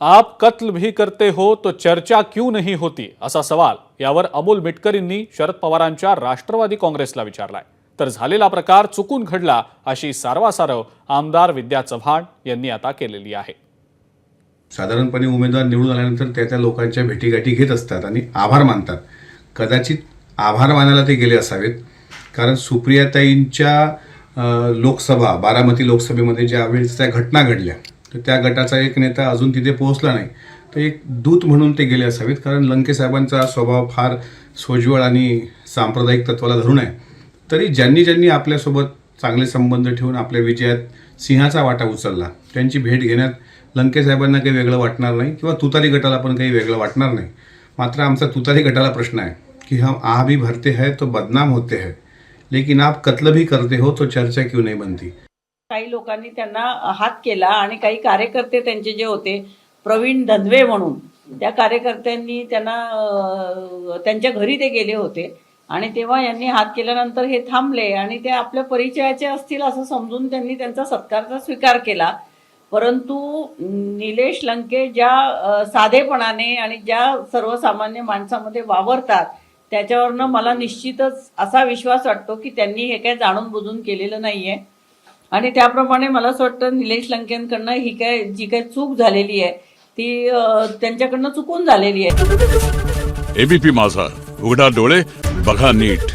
आप कत्ल भी करते हो तो चर्चा क्यों नहीं होती, असा सवाल यावर अमोल मिटकरींनी शरद पवारांच्या राष्ट्रवादी काँग्रेसला विचारलाय. तर झालेला प्रकार चुकून घडला अशी सारवासारव आमदार विद्या चव्हाण यांनी आता केलेली आहे. साधारणपणे उमेदवार निवडून आल्यानंतर त्या लोकांच्या भेटीगाठी घेत असतात आणि आभार मानतात. कदाचित आभार मानायला ते गेले असावेत, कारण सुप्रियाताईंच्या लोकसभा बारामती लोकसभेमध्ये ज्या वेळेस त्या घटना घडल्या तर त्या गटाचा एक नेता अजून तिथे पोहोचला नाही, तर एक दूत म्हणून ते गेले असावेत. कारण लंके साहेबांचा स्वभाव फार सोज्वळ आणि सांप्रदायिक तत्वाला धरून आहे. तरी ज्यांनी ज्यांनी आपल्यासोबत चांगले संबंध ठेवून आपल्या विजयात सिंहाचा वाटा उचलला त्यांची भेट घेण्यात लंके साहेबांना काही वेगळं वाटणार नाही किंवा तुतारी गटाला पण काही वेगळं वाटणार नाही. मात्र आमचा तुतारी गटाला प्रश्न आहे की हम आ भी भरते हैं तो बदनाम होते हैं, लेकिन आप कत्ल भी करते हो तो चर्चा क्यों नहीं बनती. काही लोकांनी त्यांना हात केला आणि काही कार्यकर्ते त्यांचे जे होते प्रवीण धनवे म्हणून त्या कार्यकर्त्यांनी त्यांना त्यांच्या घरी ते गेले होते आणि तेव्हा यांनी हात केल्यानंतर हे थांबले आणि ते आपल्या परिचयाचे असतील असं समजून त्यांनी त्यांचा सत्कारचा स्वीकार केला. परंतु निलेश लंके ज्या साधेपणाने आणि ज्या सर्वसामान्य माणसामध्ये वावरतात त्याच्यावरनं मला निश्चितच असा विश्वास वाटतो की त्यांनी हे काय जाणून बुजून केलेलं नाहीये. आणि त्याप्रमाणे मला असं वाटतं निलेश लंकेंकडनं ही जी काय चूक झालेली आहे ती त्यांच्याकडनं चुकून झालेली आहे. एबीपी माझा, उघडा डोळे बघा नीट.